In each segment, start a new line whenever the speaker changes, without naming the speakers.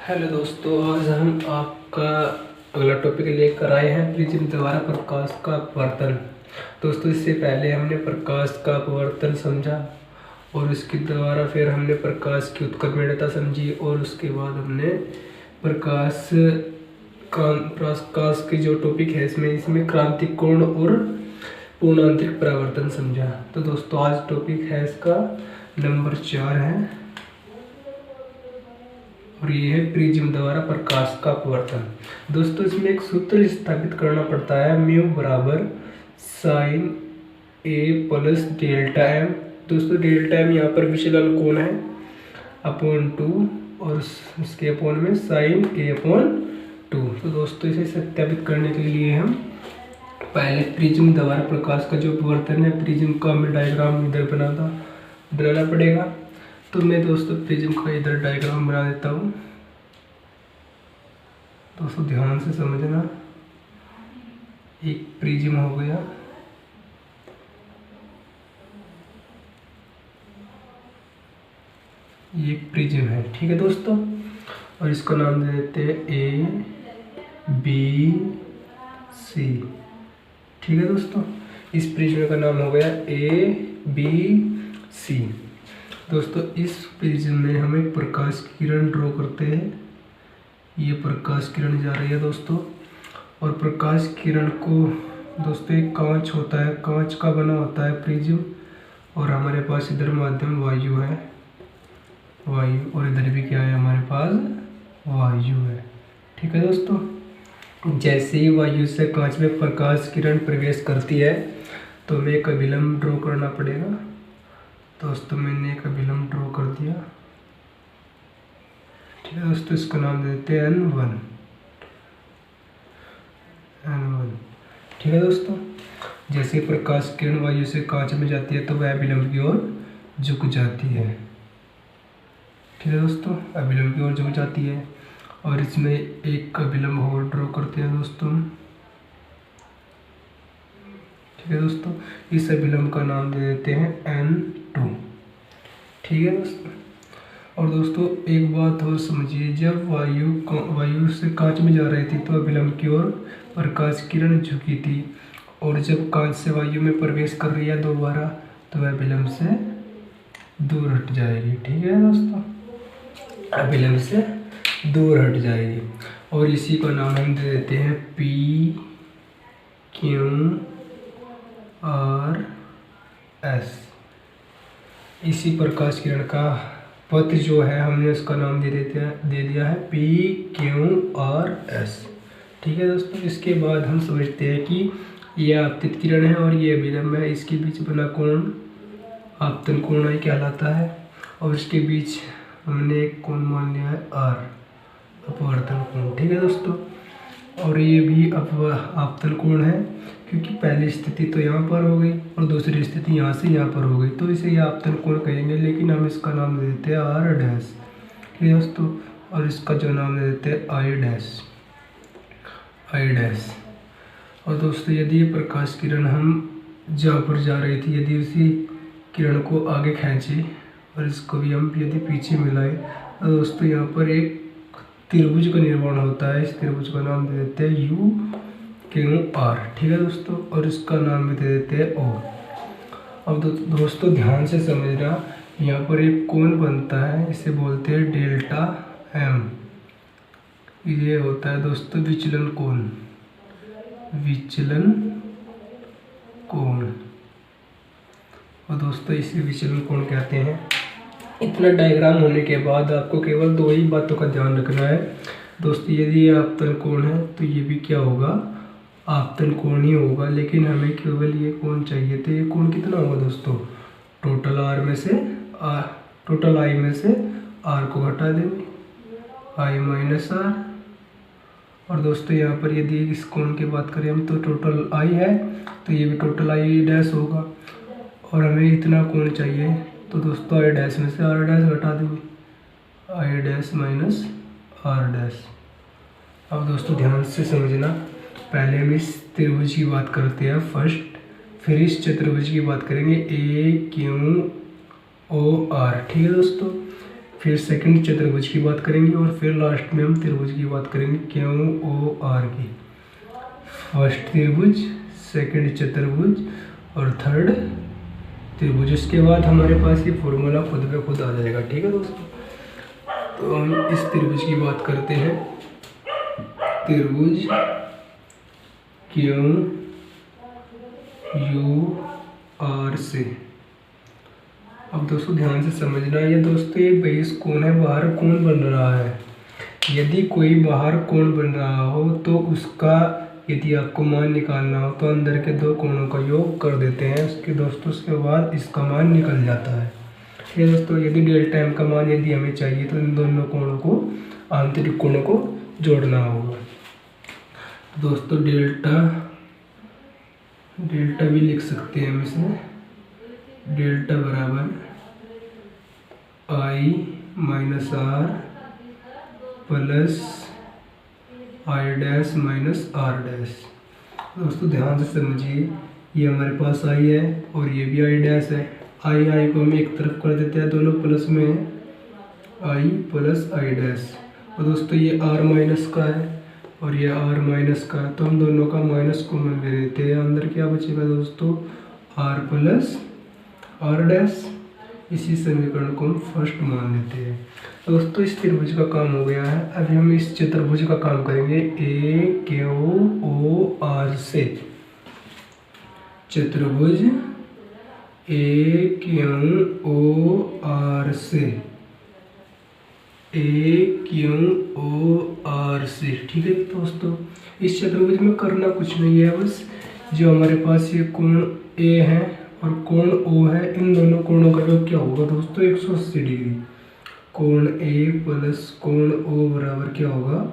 Hello दोस्तों, आज हम आपका अगला टॉपिक लेकर आए हैं प्रिज्म द्वारा प्रकाश का अपवर्तन। दोस्तों, इससे पहले हमने प्रकाश का अपवर्तन समझा और इसके द्वारा फिर हमने प्रकाश की उत्क्रमणीयता समझी और उसके बाद हमने प्रकाश के जो टॉपिक है इसमें क्रांतिक कोण और पूर्णांतरिक परावर्तन समझा। तो दोस्तों, आज टॉपिक है इसका नंबर 4 है और ये है प्रिज्म द्वारा प्रकाश का अपवर्तन। दोस्तों, इसमें एक सूत्र स्थापित करना पड़ता है, म्यू बराबर साइन ए प्लस डेल्टा एम। दोस्तों, डेल्टा एम यहाँ पर विचलन कोण है अपॉन 2 और इसके अपॉन में साइन ए अपॉन 2। तो दोस्तों, इसे सत्यापित करने के लिए हम पहले प्रिज्म द्वारा प्रकाश का जो अपवर्तन है, प्रिज्म का हमें डायग्राम इधर बनाना पड़ेगा। तो मैं दोस्तों प्रिज्म का इधर डायग्राम बना देता हूँ। दोस्तों, ध्यान से समझना। एक प्रिज्म हो गया, ये एक प्रिज्म है, ठीक है दोस्तों। और इसका नाम दे देते हैं ए बी सी, ठीक है दोस्तों। इस प्रिज्म का नाम हो गया ए बी सी। दोस्तों, इस प्रिज्म में हम एक प्रकाश किरण ड्रॉ करते हैं। ये प्रकाश किरण जा रही है दोस्तों, और प्रकाश किरण को दोस्तों एक कांच होता है, कांच का बना होता है प्रिज्म, और हमारे पास इधर माध्यम वायु है, वायु, और इधर भी क्या है, हमारे पास वायु है, ठीक है दोस्तों। जैसे ही वायु से कांच में प्रकाश किरण प्रवेश करती है तो हमें एक अभिलंब ड्रॉ करना पड़ेगा। दोस्तों, मैंने एक अभिलंब ड्रॉ कर दिया, ठीक है दोस्तों। इसका नाम देते हैं N1, ठीक है दोस्तों। जैसे प्रकाश किरण वायु से कांच में जाती है तो वह अभिलंब की ओर झुक जाती है, ठीक है दोस्तों, अभिलंब की ओर झुक जाती है। और इसमें एक अभिलंब और ड्रॉ करते हैं दोस्तों, ठीक है दोस्तों। इस अभिलंब का नाम दे देते हैं N2, ठीक है दोस्तों। और दोस्तों, एक बात और समझिए, जब वायु से कांच में जा रही थी तो अभिलंब की ओर प्रकाश किरण झुकी थी, और जब कांच से वायु में प्रवेश कर रही है दोबारा तो वह अभिलंब से दूर हट जाएगी, ठीक है दोस्तों, अभिलंब से दूर हट जाएगी। और इसी का नाम हम दे देते हैं P Q R S। इसी प्रकाश किरण का पथ जो है हमने उसका नाम दे दिया है P Q R S, ठीक है दोस्तों। इसके बाद हम समझते हैं कि यह आपतित किरण है और ये अभिलंब है, इसके बीच बना कोण आपतन कोण ही कहलाता है, और इसके बीच हमने एक कोण मान लिया है R, अपवर्तन कोण, ठीक है दोस्तों। और ये भी आपतन कोण है, क्योंकि पहली स्थिति तो यहाँ पर हो गई और दूसरी स्थिति यहाँ से यहाँ पर हो गई, तो इसे यह आपतन कोण कहेंगे, लेकिन हम इसका नाम दे देते हैं R डैश, ठीक है दोस्तों। और इसका जो नाम दे देते हैं I डैश। और दोस्तों, यदि ये प्रकाश किरण हम जहाँ पर जा रही थी, यदि उसी किरण को आगे खींचे और इसको भी हम यदि पीछे मिलाए तो दोस्तों यहाँ पर एक त्रिभुज का निर्माण होता है। इस त्रिभुज का नाम दे देते हैं U Q R, ठीक है दोस्तों, और इसका नाम भी दे देते हैं O। अब दोस्तों, ध्यान से समझना, यहाँ पर एक कोण बनता है, इसे बोलते हैं डेल्टा M। ये होता है दोस्तों विचलन कोण, विचलन कोण, और दोस्तों इसे विचलन कोण कहते हैं। इतना डायग्राम होने के बाद आपको केवल दो ही बातों का ध्यान रखना है दोस्तों। यदि ये आपतन कोण है तो ये भी क्या होगा, आपतन कोण ही होगा, लेकिन हमें केवल ये कोण चाहिए। तो ये कोण कितना होगा दोस्तों, टोटल I में से R को घटा देंगे, I माइनस R। और दोस्तों, यहाँ पर यदि इस कोण की बात करें हम तो टोटल I है, तो ये भी टोटल I डैश होगा, और हमें इतना कोण चाहिए, तो दोस्तों I डैश में से R डैश घटा देंगे, I dash minus R dash. अब दोस्तों, ध्यान से समझना, पहले हम इस त्रिभुज की बात करते हैं फर्स्ट, फिर इस चतुर्भुज की बात करेंगे A Q O R, ठीक है दोस्तों। फिर सेकंड चतुर्भुज की बात करेंगे और फिर लास्ट में हम त्रिभुज की बात करेंगे QOR की। फर्स्ट त्रिभुज, सेकंड चतुर्भुज और थर्ड त्रिभुज। उसके बाद हमारे पास ये फॉर्मूला खुद पे खुद आ जाएगा। ठीक है दोस्तों, तो हम इस त्रिभुज की बात करते हैं, त्रिभुज QUR से। अब दोस्तों ध्यान से समझना, ये दोस्तों ये बेस कोण है, बाहर कोण बन रहा है। यदि कोई बाहर कोण बन रहा हो तो उसका यदि आपको मान निकालना हो तो अंदर के दो कोणों का योग कर देते हैं उसके बाद इसका मान निकल जाता है। ठीक है दोस्तों, यदि डेल्टा m का मान यदि हमें चाहिए तो इन दोनों कोणों को, आंतरिक कोणों को जोड़ना होगा। दोस्तों डेल्टा भी लिख सकते हैं हम इसमें, डेल्टा बराबर I minus R plus I dash minus R dash. दोस्तों ध्यान से समझिए, ये हमारे पास I है और ये भी I डैश है। I को हम एक तरफ कर देते हैं, दोनों प्लस में है, I प्लस I डैश। और दोस्तों ये R माइनस का है और ये R माइनस का है, तो हम दोनों का माइनस कॉमन ले लेते हैं। अंदर क्या बचेगा दोस्तों, R प्लस R डैश। इसी समीकरण को हम फर्स्ट मान लेते हैं। दोस्तों इस त्रिभुज का काम हो गया है, अभी हम इस चतुर्भुज का काम करेंगे AQOR से। चतुर्भुज AQOR से, AQOR से। ठीक है दोस्तों, इस चतुर्भुज में करना कुछ नहीं है, बस जो हमारे पास ये कोण A है और कोण O है, इन दोनों कोणों का योग क्या होगा दोस्तों, 180 डिग्री। कोण A प्लस कोण O बराबर क्या होगा,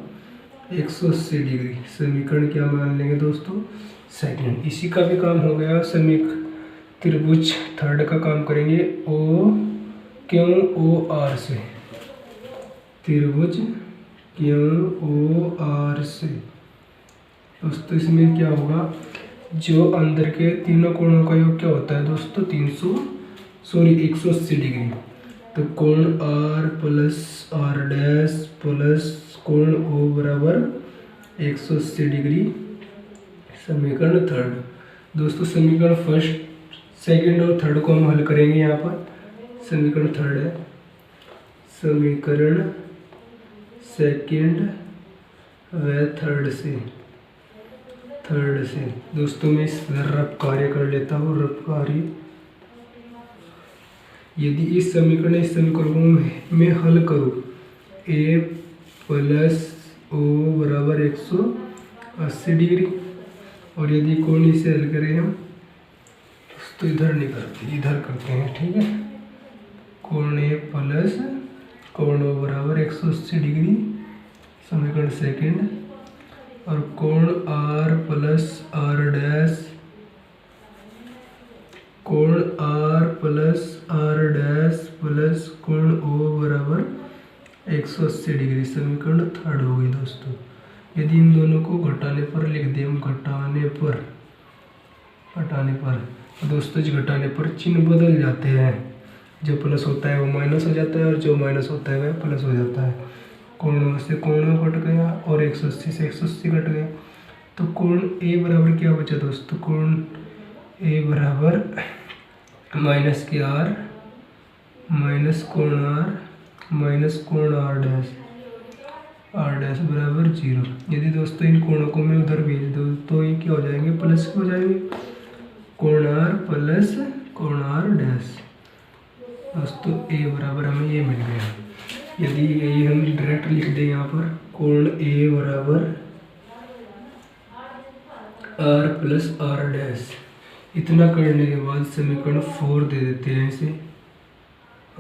180 डिग्री। समीकरण क्या मान लेंगे दोस्तों, सेकंड। इसी का भी काम हो गया। त्रिभुज थर्ड का काम करेंगे QOR से, त्रिभुज QOR से। दोस्तों इसमें क्या होगा, जो अंदर के तीनों कोणों का योग क्या होता है दोस्तों, 180 डिग्री। तो कोण R plus R dash plus कोण O बराबर 180 डिग्री। समीकरण थर्ड। दोस्तों समीकरण फर्स्ट, सेकंड और थर्ड को हम हल करेंगे। यहाँ पर समीकरण थर्ड है, समीकरण सेकंड व थर्ड से। दोस्तों मैं इस रफ कार्य कर लेता हूँ, रफ कार्य। यदि इस समीकरण को मैं हल करूँ, A प्लस O बराबर 180 डिग्री, और यदि कोण इसे हल करें हम तो इधर नहीं करते, इधर करते हैं। ठीक है, कोण A प्लस कोण O बराबर 180 डिग्री, समीकरण सेकंड। और कोण R प्लस R डैश, कोण R plus R dash plus कोण O बराबर 180 डिग्री। समीकरण थर्ड हो गई दोस्तों। यदि इन दोनों को घटाने पर लिख दें हम, घटाने पर दोस्तों जो घटाने पर चिन्ह बदल जाते हैं, जो प्लस होता है वो माइनस हो जाता है और जो माइनस होता है वह प्लस हो जाता है। कोण से कोण कट गया और 180 से 180 कट गया, तो कोण A बराबर क्या बचा दोस्तों, कोण A बराबर माइनस के R माइनस कोण R माइनस कोण R डैश बराबर 0। यदि दोस्तों इन कोणों को मैं उधर भेज दूँ तो ये क्या हो जाएंगे, प्लस हो जाएंगे, कोण R प्लस कोण R डैश। दोस्तों A बराबर हमें ये मिल गया। यदि ये हम डायरेक्ट लिख दें यहाँ पर, कोण A बराबर R प्लस R डैश। इतना करने के बाद समीकरण 4 दे देते हैं इसे,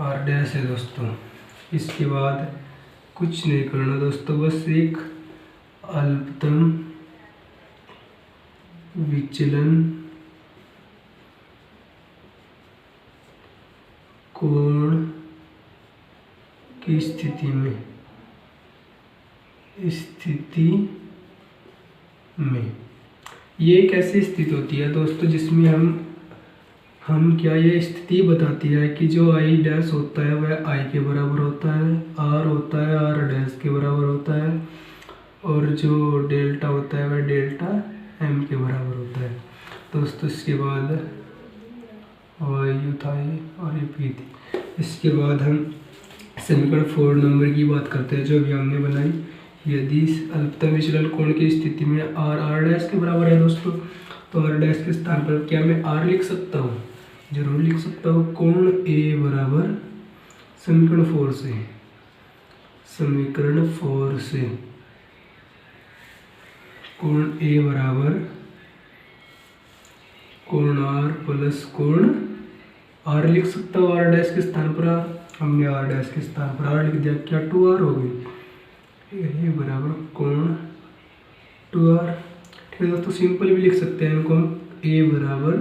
R डैश है दोस्तों। इसके बाद कुछ नहीं करना दोस्तों, बस एक अल्पतम विचलन कोण की स्थिति में ये कैसी स्थिति होती है दोस्तों, जिसमें हम क्या ये स्थिति बताती है कि जो आई डैश होता है वह आई के बराबर होता है, आर होता है आर डैश के बराबर होता है, और जो डेल्टा होता है वह डेल्टा एम के बराबर होता है। दोस्तों इसके बाद वायु था ये और ये पी थी। इसके बाद हम समीकरण 4 नंबर की बात करते हैं जो अभी हमने बनाई। यदि अल्पतम विचलन कोण की स्थिति में आर आर डैश के बराबर है दोस्तों, तो आर डैश के स्थान पर क्या मैं आर लिख सकता हूँ? जरूर लिख सकता हूँ। कोण ए बराबर समीकरण 4 से, समीकरण 4 से कोण ए बराबर कोण आर प्लस कोण आर लिख सकता हूँ। आर डैश के स्थान पर आर, हमने आर डैश के स्थान पर आर लिख दिया, क्या 2r हो गई। ये बराबर कोण 2r। ठीक है दोस्तों, सिंपल भी लिख सकते हैं इनको हम, a बराबर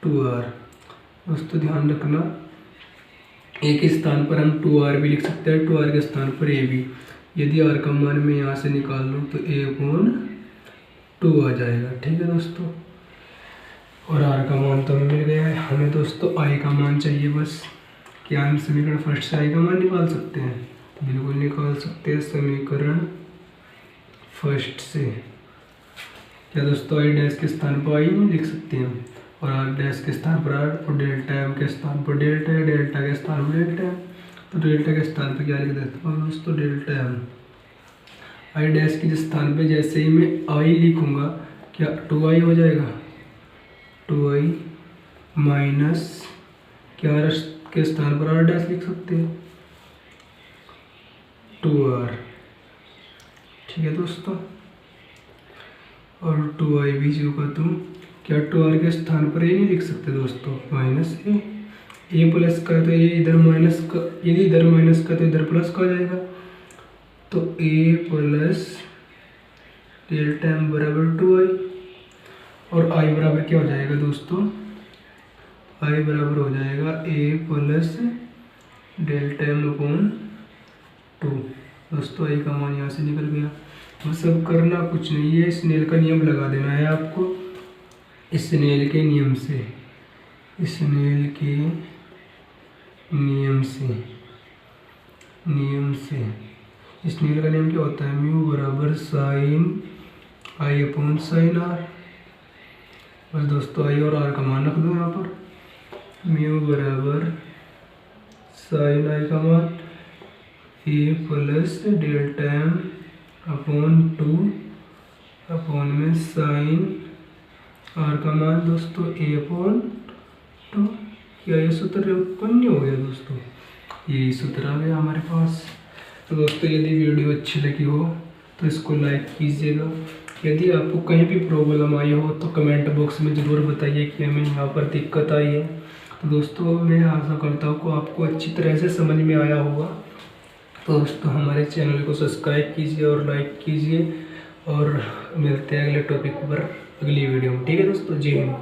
2r। दोस्तों ध्यान रखना, a के स्थान पर हम 2r भी लिख सकते हैं, 2r के स्थान पर a भी। यदि r का मान मैं यहाँ से निकाल लूँ तो a/2 आ जाएगा। ठीक है दोस्तों, और r का मान तो हमें मिल गया है। हमें दोस्तों i का मान चाहिए बस। क्या हम समीकरण फर्स्ट से i का मान निकाल सकते हैं? बिल्कुल निकाल सकते हैं समीकरण फर्स्ट से। क्या दोस्तों i डैश के स्थान पर i नहीं लिख सकते हम, और r डैश के स्थान पर r, और डेल्टा m के स्थान पर डेल्टा है, डेल्टा के स्थान पर डेल्टा है, तो डेल्टा के स्थान पर क्या लिख देता हूँ दोस्तों? Delta m। i डैश के स्थान पर जैसे ही मैं i लिखूंगा क्या 2i हो जाएगा? 2i माइनस क्या r के स्थान पर r डैश लिख सकते हैं? 2r। ठीक है दोस्तों, और 2i भी जो का तुम क्या 2r के स्थान पर a नहीं लिख सकते दोस्तों? माइनस a प्लस का तो ये इधर माइनस का, यदि इधर माइनस का तो इधर प्लस का आ जाएगा, तो a प्लस डेल्टा m बराबर 2i, और i बराबर क्या हो जाएगा दोस्तों? i बराबर हो जाएगा a plus delta m upon 2। दोस्तों i का मान यहाँ से निकल गया। बस अब करना कुछ नहीं है, स्नेल का नियम लगा देना है आपको। स्नेल के नियम से, स्नेल के नियम से, स्नेल का नियम क्या होता है? म्यू बराबर sine i upon sine r. बस दोस्तों आई और आर का मान रख दो यहाँ पर। म्यू बराबर साइन आई का मान A plus delta M upon 2 upon में साइन आर का मान दोस्तों ए अपॉन 2। क्या ये सूत्र उत्पन्न हो गया दोस्तों? यही सूत्र आ गया हमारे पास। तो दोस्तों यदि वीडियो अच्छी लगी हो तो इसको लाइक कीजिएगा। यदि आपको कहीं भी प्रॉब्लम आई हो तो कमेंट बॉक्स में ज़रूर बताइए कि हमें यहाँ पर दिक्कत आई है। तो दोस्तों मैं आशा करता हूँ कि आपको अच्छी तरह से समझ में आया होगा। तो दोस्तों हमारे चैनल को सब्सक्राइब कीजिए और लाइक कीजिए, और मिलते हैं अगले टॉपिक पर अगली वीडियो में। ठीक है दोस्तों, जय हिंद।